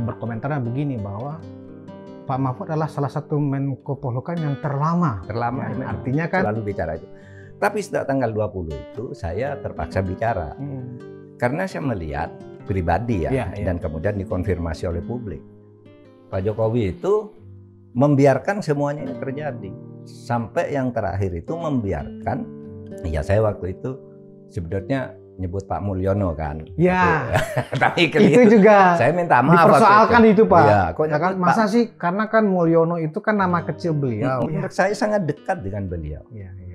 berkomentarnya begini bahwa Pak Mahfud adalah salah satu Menko Polhukam yang terlama. Terlama, Ya, artinya kan selalu bicara itu. Tapi sejak tanggal 20 itu saya terpaksa bicara. Karena saya melihat pribadi dan kemudian dikonfirmasi oleh publik. Pak Jokowi itu membiarkan semuanya ini terjadi. Sampai yang terakhir itu membiarkan, ya saya waktu itu sebenarnya nyebut Pak Mulyono kan. Ya. Tapi itu juga saya minta maaf. Dipersoalkan itu Pak. Ya, masa sih, karena kan Mulyono itu kan nama kecil beliau. Menurut saya sangat dekat dengan beliau.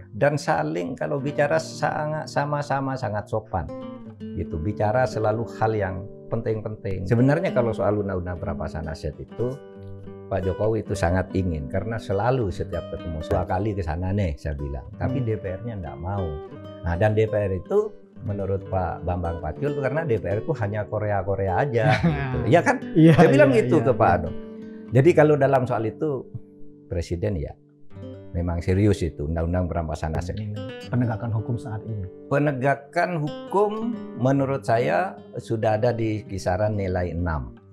Dan saling kalau bicara sangat sama-sama sangat sopan. Gitu, bicara selalu hal yang penting-penting. Sebenarnya kalau soal undang-undang perampasan aset itu Pak Jokowi itu sangat ingin, karena selalu setiap ketemu 2 kali ke sana nih saya bilang. Tapi DPR-nya enggak mau. Nah, dan DPR itu menurut Pak Bambang Pacul karena DPR itu hanya Korea-Korea aja gitu. Iya kan? Saya bilang gitu ke Pak Anu. Jadi kalau dalam soal itu Presiden ya memang serius itu undang-undang perampasan aset. Penegakan hukum saat ini. Penegakan hukum menurut saya sudah ada di kisaran nilai 6.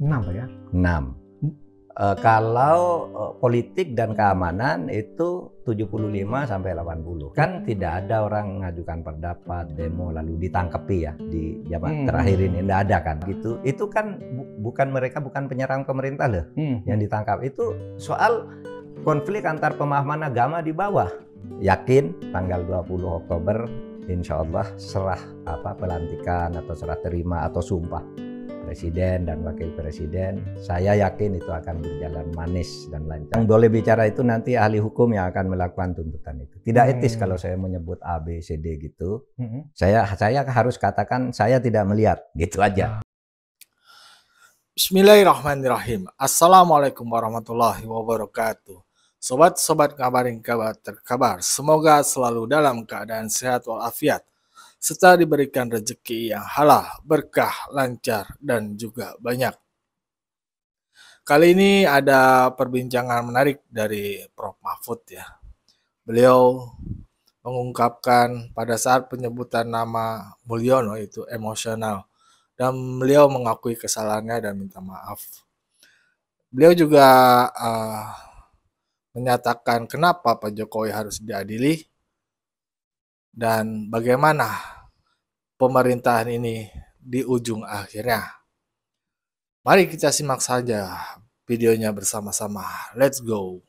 6 ya? 6. Kalau politik dan keamanan itu 75 sampai 80. Kan tidak ada orang mengajukan pendapat, demo lalu ditangkapi ya di zaman terakhir ini, tidak ada kan gitu. Itu kan bukan penyerang pemerintah loh yang ditangkap. Itu soal konflik antar pemahaman agama di bawah. Yakin tanggal 20 Oktober insya Allah serah pelantikan atau serah terima atau sumpah Presiden dan Wakil Presiden, saya yakin itu akan berjalan manis dan lancar. Yang boleh bicara itu nanti ahli hukum yang akan melakukan tuntutan itu. Tidak etis kalau saya menyebut A, B, C, D gitu. Saya harus katakan saya tidak melihat, gitu aja. Bismillahirrahmanirrahim. Assalamualaikum warahmatullahi wabarakatuh. Sobat-sobat kabarin kabar terkabar, semoga selalu dalam keadaan sehat walafiat, serta diberikan rezeki yang halal, berkah, lancar, dan juga banyak. Kali ini ada perbincangan menarik dari Prof. Mahfud ya. Beliau mengungkapkan pada saat penyebutan nama Mulyono itu emosional, dan beliau mengakui kesalahannya dan minta maaf. Beliau juga menyatakan kenapa Pak Jokowi harus diadili dan bagaimana pemerintahan ini di ujung akhirnya. Mari kita simak saja videonya bersama-sama. Let's go.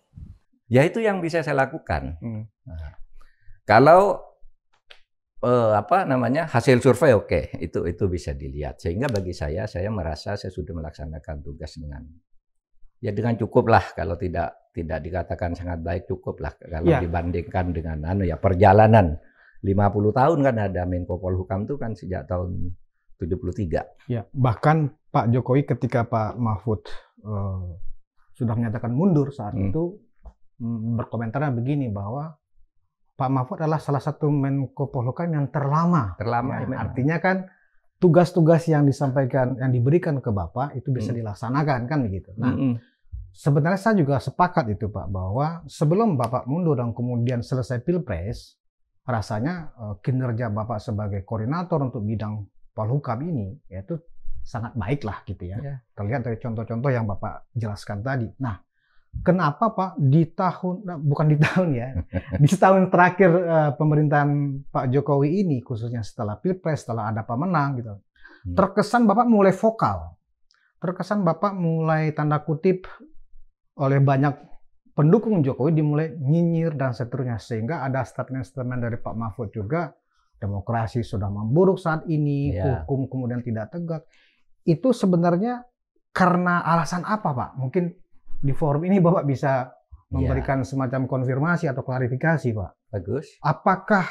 Ya itu yang bisa saya lakukan. Kalau hasil survei oke, itu bisa dilihat. Sehingga bagi saya merasa saya sudah melaksanakan tugas dengan cukup lah. Kalau tidak dikatakan sangat baik, cukup lah kalau dibandingkan dengan perjalanan 50 tahun kan ada Menko Polhukam itu kan sejak tahun 73. Ya, bahkan Pak Jokowi ketika Pak Mahfud sudah menyatakan mundur saat itu berkomentarnya begini bahwa Pak Mahfud adalah salah satu Menko Polhukam yang terlama. Artinya kan tugas-tugas yang disampaikan, yang diberikan ke Bapak itu bisa dilaksanakan kan begitu. Nah, sebenarnya saya juga sepakat itu Pak, bahwa sebelum Bapak mundur dan kemudian selesai Pilpres, rasanya kinerja Bapak sebagai koordinator untuk bidang Polhukam ini yaitu sangat baik lah gitu ya. Terlihat dari contoh-contoh yang Bapak jelaskan tadi. Nah, kenapa Pak di setahun terakhir pemerintahan Pak Jokowi ini, khususnya setelah Pilpres, setelah ada pemenang gitu, terkesan Bapak mulai vokal, terkesan Bapak mulai tanda kutip oleh banyak pendukung Jokowi dimulai nyinyir dan seterusnya, sehingga ada statement dari Pak Mahfud juga, demokrasi sudah memburuk saat ini, hukum kemudian tidak tegak. Itu sebenarnya karena alasan apa Pak? Mungkin di forum ini Bapak bisa memberikan semacam konfirmasi atau klarifikasi Pak. Bagus. Apakah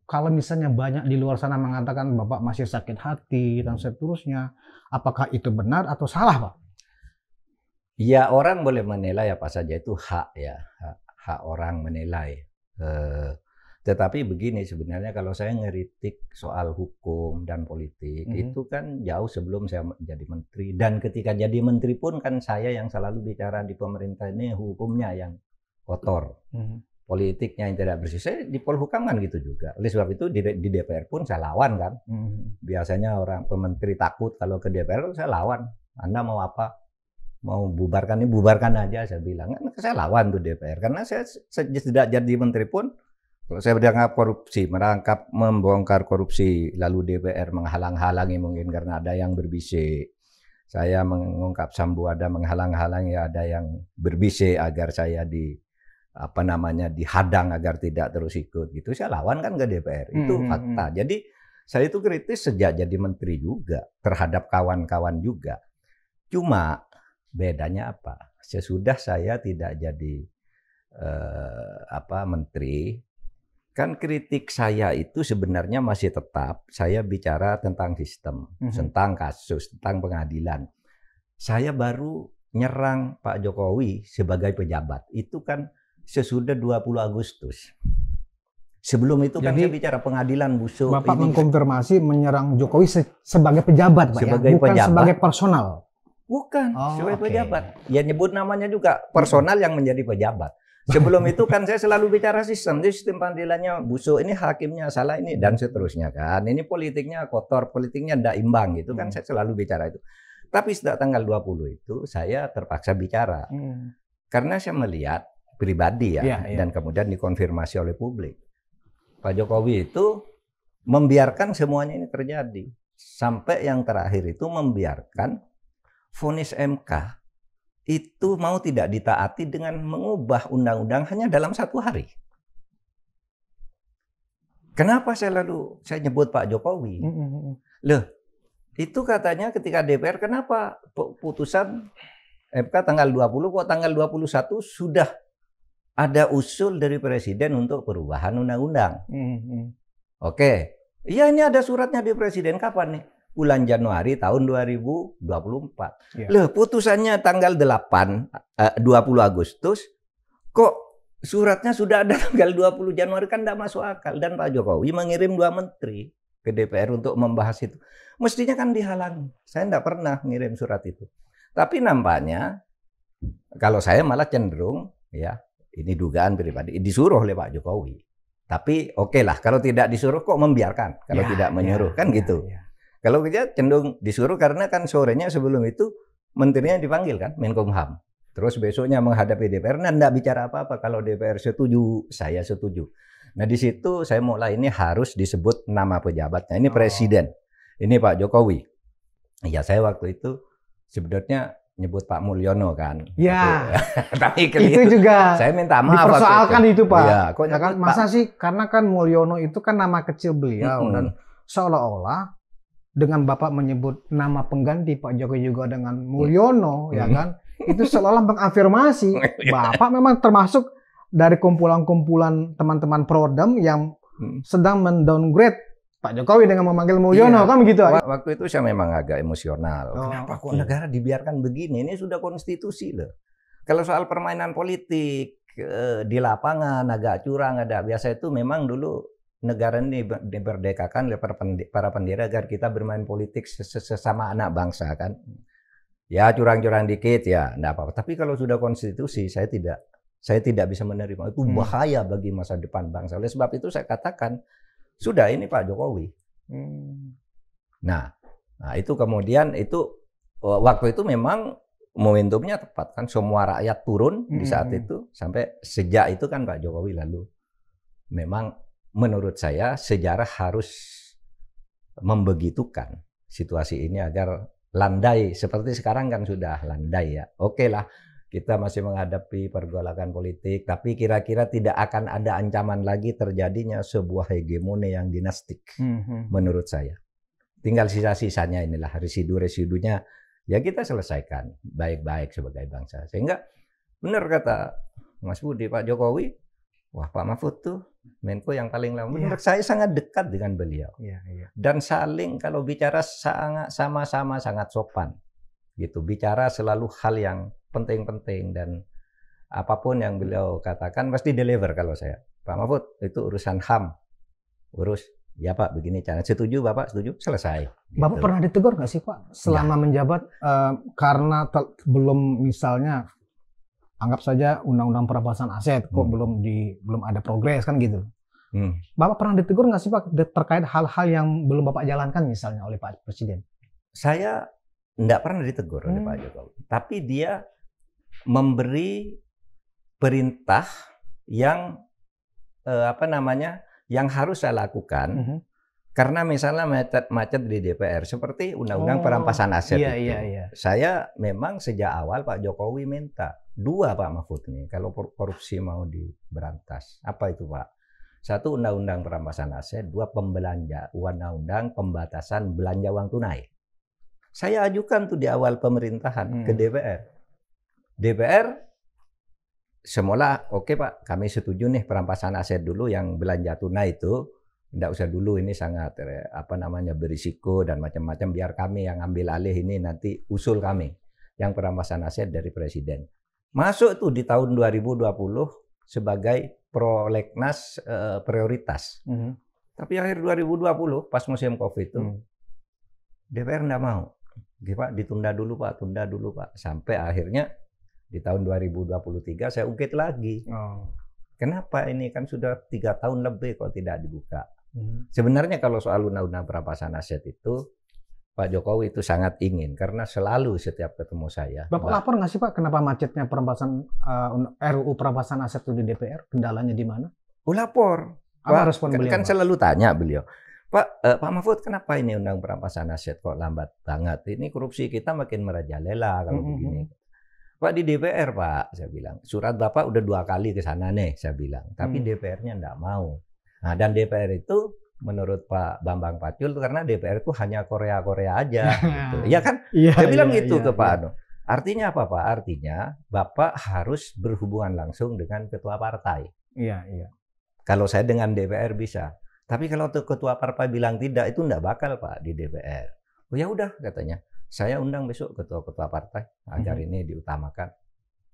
kalau misalnya banyak di luar sana mengatakan Bapak masih sakit hati dan seterusnya, apakah itu benar atau salah Pak? Ya, orang boleh menilai apa saja, itu hak ya, hak orang menilai. Tetapi begini sebenarnya, kalau saya ngeritik soal hukum dan politik itu kan jauh sebelum saya jadi menteri, dan ketika jadi menteri pun kan saya yang selalu bicara di pemerintah ini hukumnya yang kotor, politiknya yang tidak bersih. Saya di Polhukam kan gitu juga. Oleh sebab itu di DPR pun saya lawan kan. Biasanya orang pementeri takut kalau ke DPR, saya lawan. Anda mau apa? Mau bubarkan ini, bubarkan aja, saya bilang. Saya lawan tuh DPR karena saya tidak jadi menteri pun. Kalau saya merangkap korupsi, membongkar korupsi, lalu DPR menghalang-halangi mungkin karena ada yang berbisik. Saya mengungkap Sambuada menghalang-halangi, ada yang berbisik agar saya dihadang agar tidak terus ikut gitu. Saya lawan kan ke DPR. Itu fakta. Jadi saya itu kritis sejak jadi menteri juga terhadap kawan-kawan juga. Cuma bedanya apa? Sesudah saya tidak jadi menteri, kan kritik saya itu sebenarnya masih tetap saya bicara tentang sistem, tentang kasus, tentang pengadilan. Saya baru nyerang Pak Jokowi sebagai pejabat. Itu kan sesudah 20 Agustus. Sebelum itu kan saya bicara pengadilan busuk. Bapak mengkonfirmasi menyerang Jokowi sebagai pejabat, Pak, sebagai bukan pejabat. Sebagai personal. Bukan, sebagai pejabat. Ya nyebut namanya juga personal yang menjadi pejabat. Sebelum itu kan saya selalu bicara sistem pengadilannya busuk, ini hakimnya salah ini dan seterusnya kan. Ini politiknya kotor, politiknya tidak imbang gitu kan, saya selalu bicara itu. Tapi sejak tanggal 20 itu saya terpaksa bicara. Karena saya melihat pribadi dan kemudian dikonfirmasi oleh publik. Pak Jokowi itu membiarkan semuanya ini terjadi. Sampai yang terakhir itu membiarkan vonis MK itu mau tidak ditaati dengan mengubah undang-undang hanya dalam 1 hari. Kenapa saya nyebut Pak Jokowi? Loh, itu katanya ketika DPR, kenapa putusan MK tanggal 20 kok tanggal 21 sudah ada usul dari Presiden untuk perubahan undang-undang. Oke, iya ini ada suratnya di Presiden kapan nih? Bulan Januari tahun 2024. Loh, putusannya tanggal 20 Agustus, kok suratnya sudah ada tanggal 20 Januari, kan tidak masuk akal. Dan Pak Jokowi mengirim 2 menteri ke DPR untuk membahas itu. Mestinya kan dihalangi. Saya tidak pernah ngirim surat itu. Tapi nampaknya, kalau saya malah cenderung, ini dugaan pribadi, disuruh oleh Pak Jokowi. Tapi oke lah, kalau tidak disuruh kok membiarkan, kalau tidak menyuruh, kan gitu. Kalau kita cenderung disuruh karena kan sorenya sebelum itu menterinya dipanggil kan, Menkumham. Terus besoknya menghadapi DPR, tidak bicara apa-apa. Kalau DPR setuju, saya setuju. Nah di situ saya mulai ini harus disebut nama pejabatnya. Ini Presiden, ini Pak Jokowi. Ya saya waktu itu sebetulnya nyebut Pak Mulyono kan. Ya. Tapi itu juga saya minta maaf. Dipersoalkan itu Pak. Ya, kan, masa sih, karena kan Mulyono itu kan nama kecil beliau dan seolah-olah dengan Bapak menyebut nama pengganti Pak Jokowi juga dengan Mulyono, ya kan? Itu seolah-olah mengafirmasi Bapak memang termasuk dari kumpulan-kumpulan teman-teman Prodem yang sedang mendowngrade Pak Jokowi dengan memanggil Mulyono, kan begitu? Waktu itu saya memang agak emosional. Kenapa kok negara dibiarkan begini? Ini sudah konstitusi loh. Kalau soal permainan politik di lapangan agak curang ada. Biasa itu memang dulu negara ini diberdekakan oleh para pendiri agar kita bermain politik sesama anak bangsa kan. Ya curang-curang dikit ya enggak apa-apa. Tapi kalau sudah konstitusi saya tidak bisa menerima. Itu bahaya bagi masa depan bangsa. Oleh sebab itu saya katakan sudah ini Pak Jokowi. Nah itu kemudian itu waktu itu memang momentumnya tepat kan, semua rakyat turun di saat itu. Sampai sejak itu kan Pak Jokowi lalu memang menurut saya sejarah harus membegitukan situasi ini agar landai seperti sekarang kan sudah landai ya. Oke lah, kita masih menghadapi pergolakan politik, tapi kira-kira tidak akan ada ancaman lagi terjadinya sebuah hegemoni yang dinastik menurut saya. Tinggal sisa-sisanya inilah residu-residunya ya kita selesaikan baik-baik sebagai bangsa. Sehingga benar kata Mas Budi, Pak Jokowi, wah Pak Mahfud tuh Menko yang paling lama. Menurut saya sangat dekat dengan beliau. Dan saling kalau bicara sangat sama-sama sangat sopan. Gitu. Bicara selalu hal yang penting-penting dan apapun yang beliau katakan pasti deliver kalau saya. Pak Mahfud itu urusan HAM. Urus. Ya Pak, begini cara. Setuju Bapak? Setuju? Selesai. Bapak gitu. pernah ditegur nggak sih Pak selama menjabat karena belum misalnya anggap saja undang-undang perampasan aset kok belum ada progres kan gitu. Bapak pernah ditegur nggak sih Pak terkait hal-hal yang belum Bapak jalankan misalnya oleh Pak Presiden? Saya nggak pernah ditegur oleh Pak Jokowi, tapi dia memberi perintah yang yang harus saya lakukan. Karena misalnya macet di DPR seperti undang-undang perampasan aset itu. Saya memang sejak awal Pak Jokowi minta 2 Pak Mahfud nih kalau korupsi mau diberantas. Apa itu Pak? 1 undang-undang perampasan aset, 2 undang-undang pembatasan belanja uang tunai. Saya ajukan tuh di awal pemerintahan ke DPR. DPR semula oke Pak, kami setuju nih perampasan aset dulu yang belanja tunai itu. Tidak usah dulu, ini sangat berisiko dan macam-macam, biar kami yang ambil alih ini, nanti usul kami yang perampasan aset dari Presiden. Masuk tuh di tahun 2020 sebagai prolegnas prioritas. Tapi akhir 2020 pas musim Covid itu DPR tidak mau. Pak, ditunda dulu Pak, tunda dulu Pak. Sampai akhirnya di tahun 2023 saya ungkit lagi. Kenapa ini kan sudah 3 tahun lebih kok tidak dibuka. Sebenarnya kalau soal undang-undang perampasan aset itu Pak Jokowi itu sangat ingin, karena selalu setiap ketemu saya. Bapak lapor nggak sih Pak kenapa macetnya RUU perampasan aset itu di DPR? Kendalanya di mana? Lapor. Apa respon beliau? Kan selalu tanya beliau, Pak Mahfud kenapa ini undang perampasan aset kok lambat banget? Ini korupsi kita makin merajalela kalau begini. Pak di DPR Pak, saya bilang surat Bapak udah 2 kali ke sana nih, saya bilang. Tapi DPR-nya enggak mau. Nah, dan DPR itu menurut Pak Bambang Pacul karena DPR itu hanya Korea-Korea aja gitu. Iya kan? Saya bilang gitu ke Pak Anu. Artinya apa Pak? Artinya Bapak harus berhubungan langsung dengan ketua partai. Iya. Kalau saya dengan DPR bisa. Tapi kalau ketua partai bilang tidak, itu enggak bakal Pak di DPR. Oh ya udah katanya. Saya undang besok ketua-ketua partai agar ini diutamakan.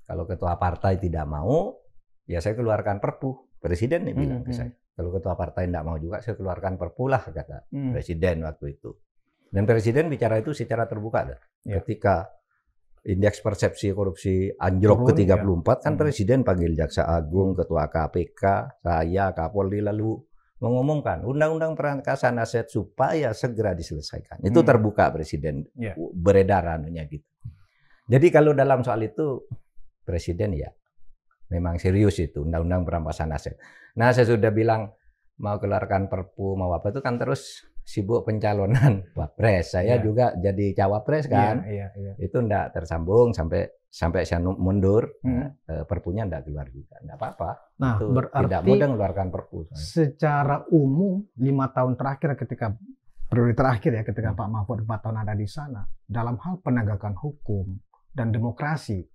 Kalau ketua partai tidak mau, ya saya keluarkan perpu. Presiden nih bilang ke saya. Kalau ketua partai tidak mau juga, saya keluarkan perpu lah, kata Presiden waktu itu. Dan Presiden bicara itu secara terbuka. Ketika indeks persepsi korupsi anjlok ke 34, kan Presiden panggil Jaksa Agung, Ketua KPK, saya, Kapolri, lalu mengumumkan undang-undang perampasan aset supaya segera diselesaikan. Itu terbuka Presiden beredar anunya gitu. Jadi kalau dalam soal itu Presiden ya memang serius itu undang-undang perampasan aset. Nah, saya sudah bilang mau keluarkan perpu mau apa itu kan terus sibuk pencalonan Wapres. Saya juga jadi cawapres kan. Itu enggak tersambung sampai saya mundur. Perpunya enggak keluar juga. Enggak apa-apa. Nah, itu berarti tidak mudah mengeluarkan perpu. Secara umum 5 tahun terakhir periode terakhir ya ketika Pak Mahfud 4 tahun ada di sana, dalam hal penegakan hukum dan demokrasi,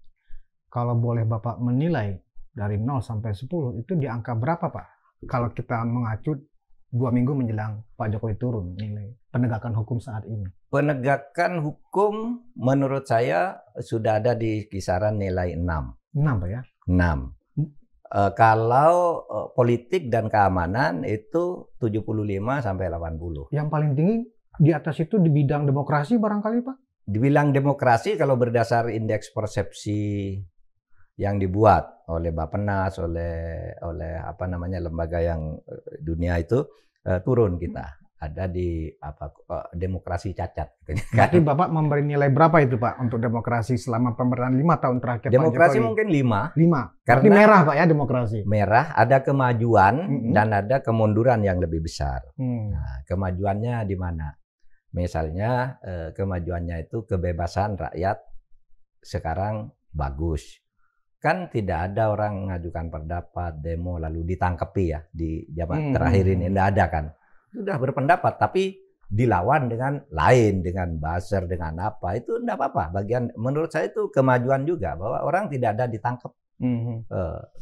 kalau boleh Bapak menilai dari 0 sampai 10 itu di angka berapa Pak? Kalau kita mengacu 2 minggu menjelang Pak Jokowi turun nilai penegakan hukum saat ini. Penegakan hukum menurut saya sudah ada di kisaran nilai 6. 6 Pak ya? 6. Kalau politik dan keamanan itu 75 sampai 80. Yang paling tinggi di atas itu di bidang demokrasi barangkali Pak? Dibilang demokrasi kalau berdasar indeks persepsi yang dibuat oleh Bappenas, oleh lembaga yang dunia itu turun kita. Ada di demokrasi cacat. Berarti Bapak memberi nilai berapa itu Pak untuk demokrasi selama pemerintahan 5 tahun terakhir? Demokrasi Pak mungkin 5. 5. Karena merah Pak ya demokrasi. Merah, ada kemajuan dan ada kemunduran yang lebih besar. Nah, kemajuannya di mana? Misalnya kemajuannya itu kebebasan rakyat sekarang bagus. Kan tidak ada orang mengajukan pendapat, demo, lalu ditangkapi ya di zaman terakhir ini. Tidak ada kan. Sudah berpendapat, tapi dilawan dengan lain, dengan buzzer, dengan apa. Itu tidak apa-apa. Menurut saya itu kemajuan juga, bahwa orang tidak ada ditangkap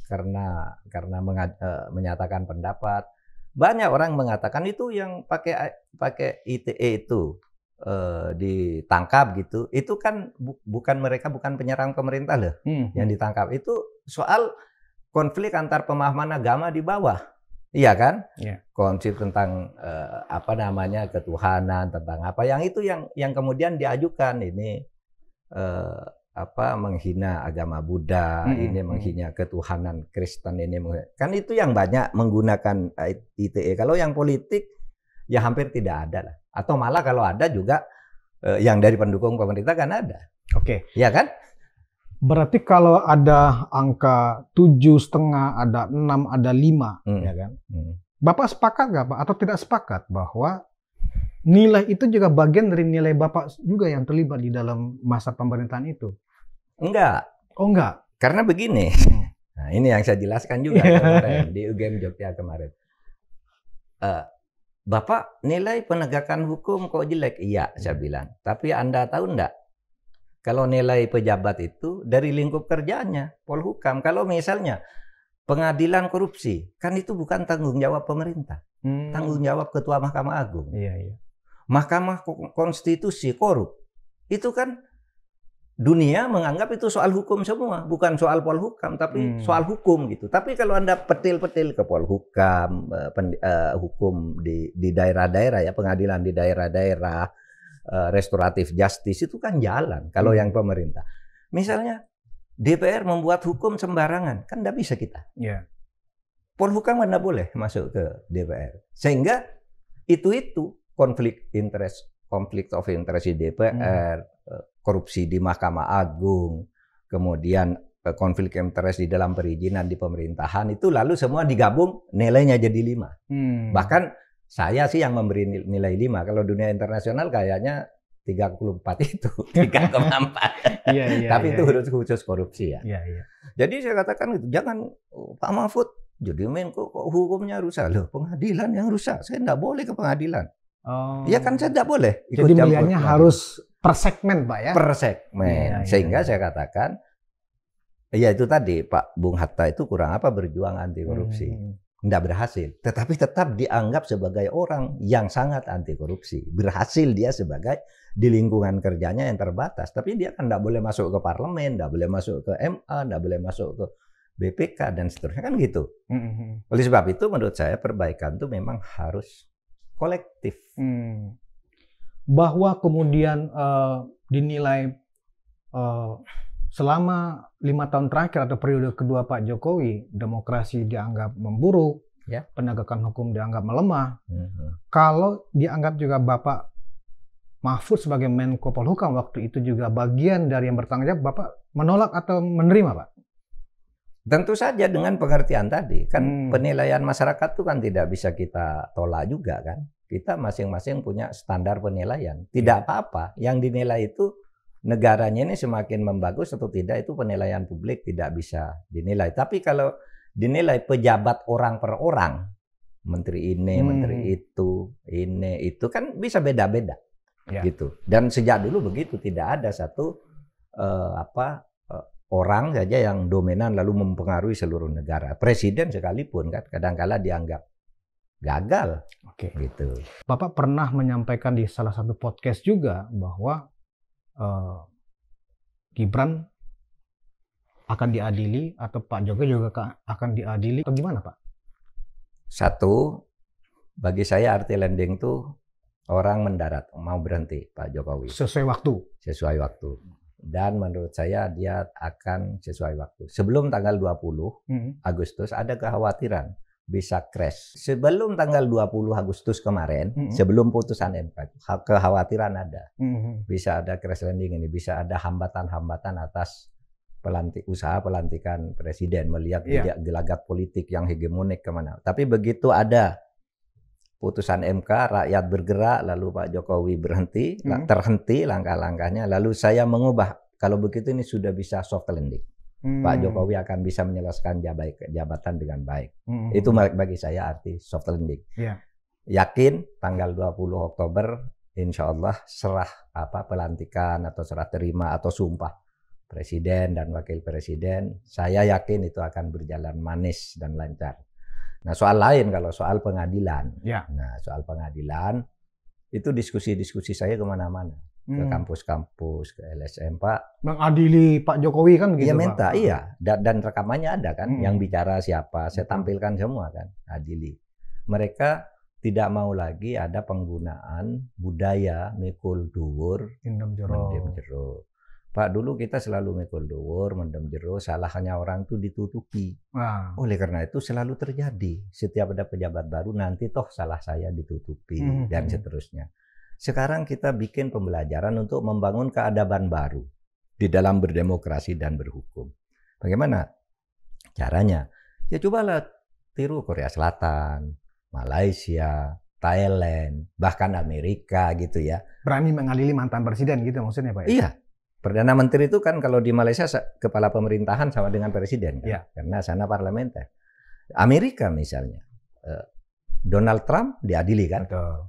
karena menyatakan pendapat. Banyak orang mengatakan itu yang pakai ITE itu ditangkap gitu, itu kan bukan penyerang pemerintah loh yang ditangkap. Itu soal konflik antar pemahaman agama di bawah, iya kan? Konsep tentang ketuhanan, tentang apa yang itu yang kemudian diajukan ini menghina agama Buddha, ini menghina ketuhanan Kristen, ini kan itu yang banyak menggunakan ITE. Kalau yang politik ya hampir tidak ada lah. Atau malah kalau ada juga yang dari pendukung pemerintah kan ada. Oke. Ya kan? Berarti kalau ada angka 7,5, ada 6, ada 5, ya kan? Bapak sepakat nggak Pak? Atau tidak sepakat bahwa nilai itu juga bagian dari nilai Bapak juga yang terlibat di dalam masa pemerintahan itu? Enggak. Oh enggak? Karena begini. Nah, ini yang saya jelaskan juga kemarin di UGM Jogja kemarin. Bapak nilai penegakan hukum kok jelek? Iya, saya bilang. Tapi Anda tahu enggak? Kalau nilai pejabat itu dari lingkup kerjanya, Polhukam. Kalau misalnya pengadilan korupsi, kan itu bukan tanggung jawab pemerintah. Tanggung jawab Ketua Mahkamah Agung. Iya. Mahkamah Konstitusi korup. Itu kan dunia menganggap itu soal hukum semua, bukan soal Polhukam, tapi soal hukum gitu. Tapi kalau Anda petil-petil ke Polhukam, hukum di daerah-daerah ya, pengadilan di daerah-daerah, restoratif justice itu kan jalan kalau yang pemerintah. Misalnya DPR membuat hukum sembarangan, kan nggak bisa kita. Yeah. Polhukam nggak boleh masuk ke DPR. Sehingga itu konflik of interest di DPR, korupsi di Mahkamah Agung, kemudian konflik interest di dalam perizinan di pemerintahan, itu lalu semua digabung nilainya jadi 5. Bahkan saya sih yang memberi nilai 5. Kalau dunia internasional kayaknya 34 itu, 3,4. Tapi itu khusus korupsi ya. Jadi saya katakan jangan Pak Mahfud jadi Menko kok hukumnya rusak. Loh, pengadilan yang rusak. Saya enggak boleh ke pengadilan. Ya kan saya enggak boleh ikut jadi melihatnya harus per segmen Pak ya? Per segmen. Sehingga saya katakan ya itu tadi Pak Bung Hatta itu kurang apa berjuang anti korupsi. Tidak berhasil, tetapi tetap dianggap sebagai orang yang sangat anti korupsi. Berhasil dia sebagai di lingkungan kerjanya yang terbatas, tapi dia kan tidak boleh masuk ke parlemen, tidak boleh masuk ke MA, tidak boleh masuk ke BPK dan seterusnya kan gitu. Oleh sebab itu menurut saya perbaikan itu memang harus kolektif. Bahwa kemudian dinilai selama 5 tahun terakhir atau periode kedua Pak Jokowi, demokrasi dianggap memburuk, penegakan hukum dianggap melemah. Kalau dianggap juga Bapak Mahfud sebagai Menko Polhukam waktu itu juga bagian dari yang bertanggung jawab, Bapak menolak atau menerima Pak? Tentu saja dengan pengertian tadi, kan penilaian masyarakat itu kan tidak bisa kita tolak juga kan. Kita masing-masing punya standar penilaian. Tidak apa-apa, yang dinilai itu negaranya ini semakin membagus atau tidak itu penilaian publik tidak bisa dinilai. Tapi kalau dinilai pejabat orang per orang, menteri ini, menteri itu, ini itu kan bisa beda-beda, gitu. Dan sejak dulu begitu, tidak ada satu orang saja yang dominan lalu mempengaruhi seluruh negara. Presiden sekalipun kan kadang-kala dianggap gagal, gitu. Bapak pernah menyampaikan di salah satu podcast juga bahwa Gibran akan diadili atau Pak Jokowi juga akan diadili atau gimana Pak? Satu, bagi saya arti landing itu orang mendarat, mau berhenti Pak Jokowi. Sesuai waktu? Sesuai waktu. Dan menurut saya dia akan sesuai waktu. Sebelum tanggal 20 Agustus ada kekhawatiran bisa crash. Sebelum tanggal 20 Agustus kemarin, sebelum putusan MK, kekhawatiran ada. Bisa ada crash landing ini, bisa ada hambatan-hambatan atas usaha pelantikan presiden, melihat gelagat politik yang hegemonik kemana. Tapi begitu ada putusan MK, rakyat bergerak, lalu Pak Jokowi berhenti, terhenti langkah-langkahnya, lalu saya mengubah, kalau begitu ini sudah bisa soft landing. Pak Jokowi akan bisa menyelesaikan jabatan dengan baik. Itu bagi saya arti soft landing. Yakin tanggal 20 Oktober insya Allah serah pelantikan atau serah terima atau sumpah presiden dan wakil presiden, saya yakin itu akan berjalan manis dan lancar. Nah soal lain kalau soal pengadilan, nah soal pengadilan itu diskusi-diskusi saya kemana-mana. Ke kampus-kampus, ke LSM, Pak. Mengadili Pak Jokowi kan gitu, iya, minta, Pak? Iya. Dan rekamannya ada kan, yang bicara siapa, saya tampilkan semua kan, adili. Mereka tidak mau lagi ada penggunaan budaya mikul dhuwur, mendem jero. Pak, dulu kita selalu mikul dhuwur, mendem jero, salahnya orang tuh ditutupi. Wah. Oleh karena itu selalu terjadi. Setiap ada pejabat baru nanti toh salah saya ditutupi dan seterusnya. Sekarang kita bikin pembelajaran untuk membangun keadaban baru di dalam berdemokrasi dan berhukum. Bagaimana caranya? Ya cobalah tiru Korea Selatan, Malaysia, Thailand, bahkan Amerika gitu ya. Berani mengadili mantan presiden gitu maksudnya Pak ya? Iya. Perdana Menteri itu kan kalau di Malaysia kepala pemerintahan sama dengan presiden kan? Ya. Karena sana parlementer. Amerika misalnya, Donald Trump diadili kan? Betul.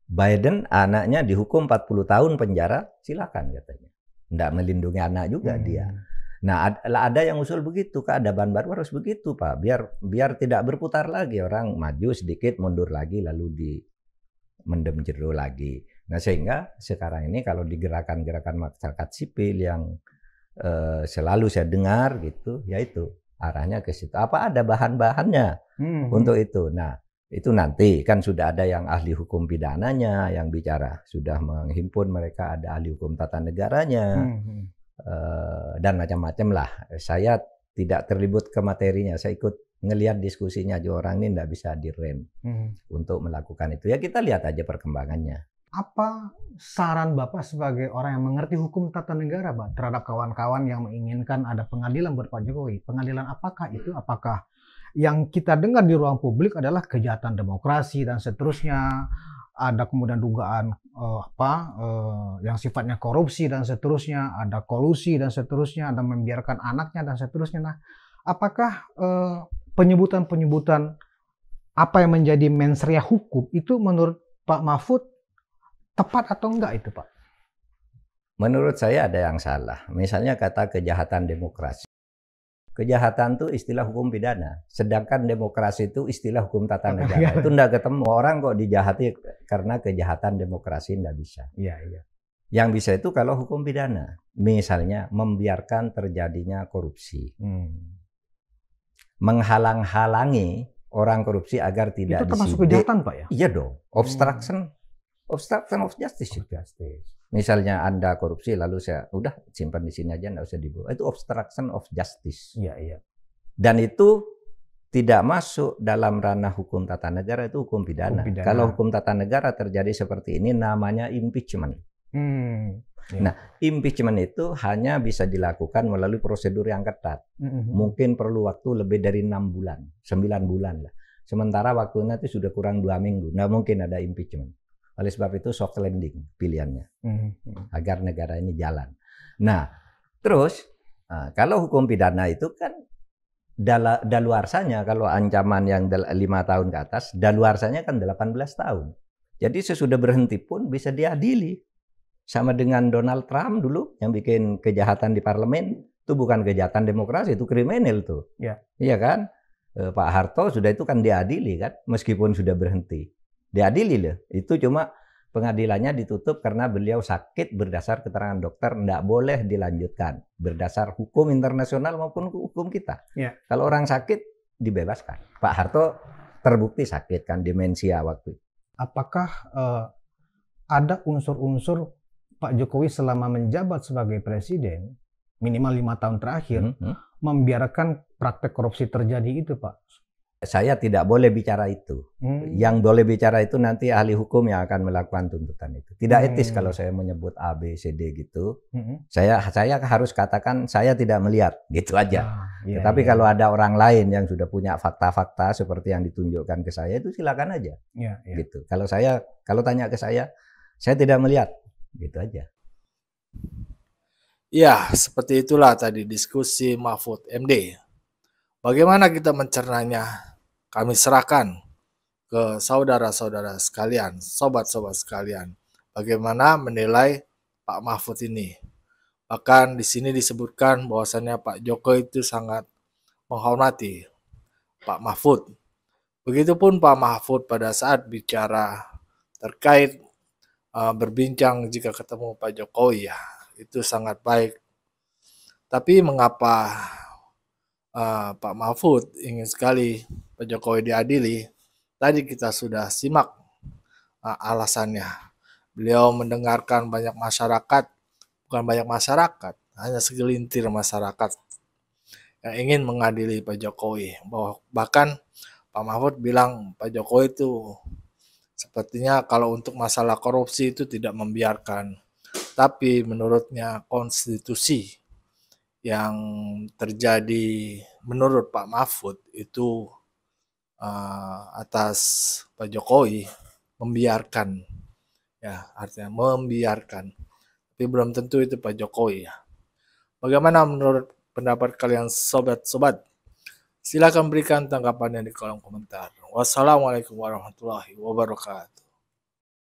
Biden anaknya dihukum 40 tahun penjara, silakan katanya. Nggak melindungi anak juga dia. Nah, ada yang usul begitu, keadaban baru harus begitu, Pak. Biar tidak berputar lagi, orang maju sedikit, mundur lagi, lalu mendem jero lagi. Nah, sehingga sekarang ini kalau di gerakan-gerakan masyarakat sipil yang selalu saya dengar gitu, yaitu arahnya ke situ. Apa ada bahan-bahannya untuk itu? Nah, itu nanti kan sudah ada yang ahli hukum pidananya yang bicara, sudah menghimpun mereka, ada ahli hukum tata negaranya. Dan macam-macam lah. Saya tidak terlibat ke materinya, saya ikut ngelihat diskusinya aja, orang ini tidak bisa direm untuk melakukan itu. Ya kita lihat aja perkembangannya. Apa saran Bapak sebagai orang yang mengerti hukum tata negara, Pak, terhadap kawan-kawan yang menginginkan ada pengadilan buat Pak Jokowi? Pengadilan apakah itu? Apakah yang kita dengar di ruang publik adalah kejahatan demokrasi dan seterusnya? Ada kemudian dugaan yang sifatnya korupsi dan seterusnya, ada kolusi dan seterusnya, ada membiarkan anaknya dan seterusnya. Nah, apakah penyebutan-penyebutan apa yang menjadi mensreah hukum itu menurut Pak Mahfud tepat atau enggak itu, Pak? Menurut saya ada yang salah. Misalnya kata kejahatan demokrasi. Kejahatan itu istilah hukum pidana, sedangkan demokrasi itu istilah hukum tata negara. Itu enggak ketemu. Orang kok dijahati karena kejahatan demokrasi enggak bisa. Iya, iya. Yang bisa itu kalau hukum pidana. Misalnya membiarkan terjadinya korupsi. Menghalang-halangi orang korupsi agar tidak itu termasuk disidik. kejahatan, Pak ya? Iya dong. Obstruction of justice. Misalnya Anda korupsi lalu saya udah simpan di sini aja, nggak usah dibawa. Itu obstruction of justice. Iya, iya. Dan itu tidak masuk dalam ranah hukum tata negara, itu hukum pidana. Kalau hukum tata negara terjadi seperti ini namanya impeachment. Iya. Nah, impeachment itu hanya bisa dilakukan melalui prosedur yang ketat. Mungkin perlu waktu lebih dari 6 bulan, 9 bulan lah. Sementara waktunya itu sudah kurang 2 minggu. Nggak mungkin ada impeachment. Oleh sebab itu soft landing pilihannya. Agar negara ini jalan. Nah, terus kalau hukum pidana itu kan daluarsanya, kalau ancaman yang 5 tahun ke atas, daluarsanya kan 18 tahun. Jadi sesudah berhenti pun bisa diadili. Sama dengan Donald Trump dulu yang bikin kejahatan di parlemen, itu bukan kejahatan demokrasi, itu kriminal tuh. Ya. Iya kan? Pak Harto sudah itu kan diadili kan, meskipun sudah berhenti. Diadili loh. Itu cuma pengadilannya ditutup karena beliau sakit berdasar keterangan dokter, tidak boleh dilanjutkan berdasar hukum internasional maupun hukum kita. Ya. Kalau orang sakit dibebaskan. Pak Harto terbukti sakit kan, demensia waktu itu. Apakah ada unsur-unsur Pak Jokowi selama menjabat sebagai presiden minimal 5 tahun terakhir membiarkan praktek korupsi terjadi itu, Pak? Saya tidak boleh bicara itu. Yang boleh bicara itu nanti ahli hukum yang akan melakukan tuntutan itu. Tidak etis kalau saya menyebut A, B, C, D gitu. Saya harus katakan saya tidak melihat, gitu aja. Tetapi kalau ada orang lain yang sudah punya fakta-fakta seperti yang ditunjukkan ke saya, itu silakan aja. Gitu. Kalau tanya ke saya tidak melihat, gitu aja. Ya, seperti itulah tadi diskusi Mahfud MD. Bagaimana kita mencernanya? Kami serahkan ke saudara-saudara sekalian, sobat-sobat sekalian. Bagaimana menilai Pak Mahfud ini? Bahkan di sini disebutkan bahwasannya Pak Jokowi itu sangat menghormati Pak Mahfud. Begitupun Pak Mahfud pada saat bicara terkait berbincang jika ketemu Pak Jokowi, ya itu sangat baik. Tapi mengapa Pak Mahfud ingin sekali Pak Jokowi diadili? Tadi kita sudah simak alasannya. Beliau mendengarkan banyak masyarakat bukan banyak masyarakat, hanya segelintir masyarakat yang ingin mengadili Pak Jokowi. Bahkan Pak Mahfud bilang Pak Jokowi itu sepertinya kalau untuk masalah korupsi itu tidak membiarkan. Tapi menurutnya konstitusi yang terjadi menurut Pak Mahfud itu atas Pak Jokowi membiarkan, ya artinya membiarkan, tapi belum tentu itu Pak Jokowi ya. Bagaimana menurut pendapat kalian sobat-sobat? Silakan berikan tanggapannya di kolom komentar. Wassalamualaikum warahmatullahi wabarakatuh.